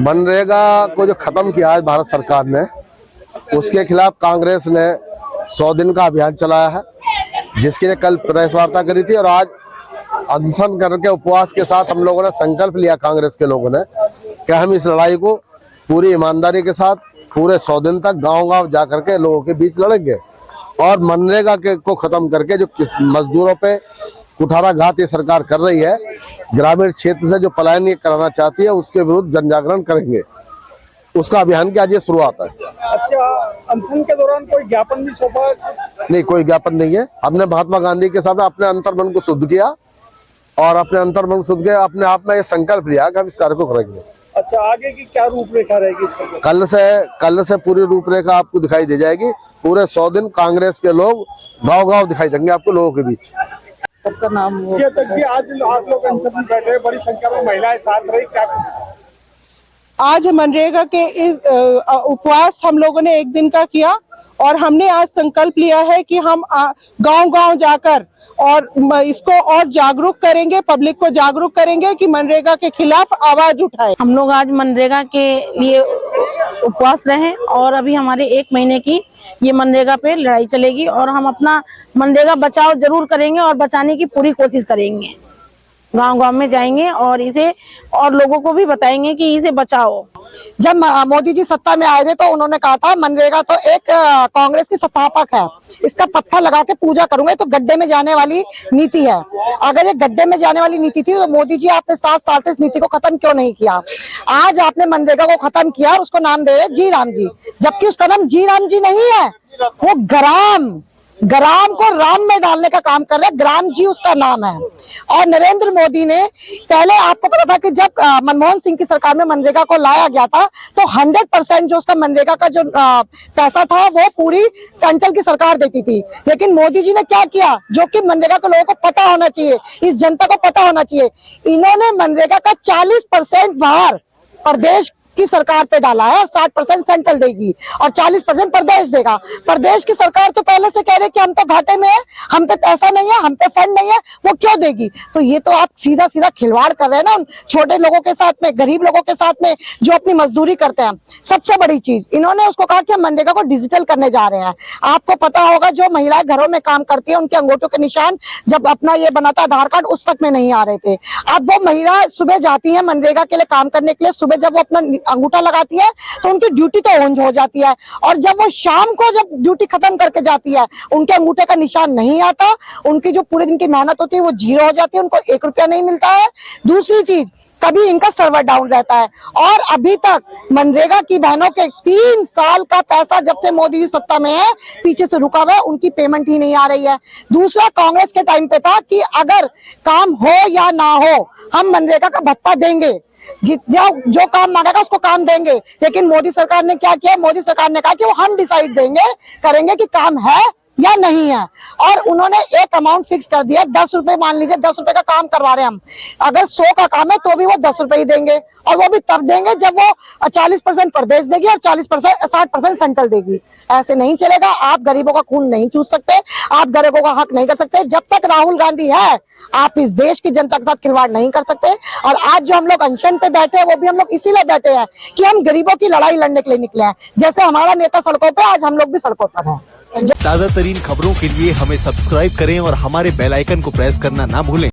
मनरेगा को जो खत्म किया है भारत सरकार ने, उसके खिलाफ कांग्रेस ने 100 दिन का अभियान चलाया है, जिसके लिए कल प्रेस वार्ता करी थी और आज अनशन करके उपवास के साथ हम लोगों ने संकल्प लिया, कांग्रेस के लोगों ने, कि हम इस लड़ाई को पूरी ईमानदारी के साथ पूरे 100 दिन तक गांव-गांव जा करके लोगों के बीच लड़ेंगे और मनरेगा को खत्म करके जो मजदूरों पे कुठाराघात ये सरकार कर रही है, ग्रामीण क्षेत्र से जो पलायन ये कराना चाहती है, उसके विरुद्ध जन जागरण करेंगे। उसका अभियान की आज ये शुरुआत है। अच्छा, अनशन के दौरान कोई ज्ञापन भी सौंपा? नहीं, कोई ज्ञापन नहीं है। हमने महात्मा गांधी के सामने अपने अंतर्मन को शुद्ध किया और अपने अंतर्मन शुद्ध के अपने आप में ये संकल्प लिया कि हम इस कार्य को करेंगे। अच्छा, आगे की क्या रूपरेखा रहेगी? कल से पूरी रूपरेखा आपको दिखाई दे जाएगी। पूरे 100 दिन कांग्रेस के लोग गांव-गांव दिखाई देंगे आपको लोगों के बीच। सबका नाम आज आप लोग अनशन में बैठे, बड़ी संख्या में महिलाएं साथ रही, क्या आज मनरेगा के इस उपवास हम लोगों ने 1 दिन का किया और हमने आज संकल्प लिया है कि हम गांव-गांव जाकर और इसको और जागरूक करेंगे, पब्लिक को जागरूक करेंगे कि मनरेगा के खिलाफ आवाज उठाए। हम लोग आज मनरेगा के लिए उपवास रहे और अभी हमारे 1 महीने की ये मनरेगा पे लड़ाई चलेगी और हम अपना मनरेगा बचाव जरूर करेंगे और बचाने की पूरी कोशिश करेंगे। गांव-गांव में जाएंगे और इसे और लोगों को भी बताएंगे कि इसे बचाओ। जब मोदी जी सत्ता में आए थे तो उन्होंने कहा था मनरेगा तो एक कांग्रेस की संस्थापक है, इसका पत्थर लगा के पूजा करूंगे, तो गड्ढे में जाने वाली नीति है। अगर ये गड्ढे में जाने वाली नीति थी तो मोदी जी आपने 7 साल से इस नीति को खत्म क्यों नहीं किया? आज आपने मनरेगा को खत्म किया और उसको नाम दे रहे जी राम जी, जबकि उसका नाम जी राम जी नहीं है, वो ग्राम को राम में डालने का काम कर रहे हैं। ग्राम जी उसका नाम है। और नरेंद्र मोदी ने पहले, आपको पता था कि जब मनमोहन सिंह की सरकार में मनरेगा को लाया गया था तो 100% जो उसका मनरेगा का जो पैसा था वो पूरी सेंट्रल की सरकार देती थी। लेकिन मोदी जी ने क्या किया, जो कि मनरेगा के लोगों को पता होना चाहिए, इस जनता को पता होना चाहिए, इन्होंने मनरेगा का 40% भार प्रदेश की सरकार पे डाला है और 60% सेंट्रल देगी और 40% प्रदेश देगा। प्रदेश की सरकार तो पहले से कह रही कि हम तो घाटे में है, हम पे पैसा नहीं है, हम पे फंड नहीं है, वो क्यों देगी? तो ये तो आप सीधा सीधा खिलवाड़ कर रहे हैं ना उन छोटे लोगों के साथ में, गरीब लोगों के साथ में जो अपनी मजदूरी करते हैं। सबसे बड़ी चीज इन्होंने उसको कहा कि हम मनरेगा को डिजिटल करने जा रहे हैं। आपको पता होगा जो महिलाएं घरों में काम करती है उनके अंगूठों के निशान जब अपना ये बनाता आधार कार्ड उस तक में नहीं आ रहे थे। अब वो महिला सुबह जाती है मनरेगा के लिए काम करने के लिए, सुबह जब वो अपना अंगूठा लगाती है तो उनकी ड्यूटी तो ऑन हो जाती है और जब वो शाम को जब ड्यूटी खत्म करके जाती है उनके अंगूठे का निशान नहीं आता, उनकी जो पूरे दिन की मेहनत होती है वो 0 हो जाती है, उनको 1 रुपया नहीं मिलता है। दूसरी चीज, कभी इनका सर्वर डाउन रहता है और अभी तक मनरेगा की बहनों के 3 साल का पैसा जब से मोदी जी सत्ता में है पीछे से रुका हुआ है, उनकी पेमेंट ही नहीं आ रही है। दूसरा, कांग्रेस के टाइम पे था कि अगर काम हो या ना हो हम मनरेगा का भत्ता देंगे, जो काम मांगेगा उसको काम देंगे। लेकिन मोदी सरकार ने क्या किया, मोदी सरकार ने कहा कि वो हम डिसाइड करेंगे कि काम है या नहीं है और उन्होंने एक अमाउंट फिक्स कर दिया, 10 रुपए, मान लीजिए 10 रुपए का काम करवा रहे हैं हम, अगर 100 का काम है तो भी वो 10 रुपए ही देंगे और वो भी तब देंगे जब वो 40% प्रदेश देगी और 60% सेंट्रल देगी। ऐसे नहीं चलेगा। आप गरीबों का खून नहीं चूस सकते, आप गरीबों का हक नहीं कर सकते। जब तक राहुल गांधी है आप इस देश की जनता के साथ खिलवाड़ नहीं कर सकते। और आज जो हम लोग अनशन पे बैठे हैं वो भी हम लोग इसीलिए बैठे हैं कि हम गरीबों की लड़ाई लड़ने के लिए निकले हैं। जैसे हमारा नेता सड़कों पे, आज हम लोग भी सड़कों पर हैं। ताज़ा तरीन खबरों के लिए हमें सब्सक्राइब करें और हमारे बेल आइकन को प्रेस करना ना भूलें।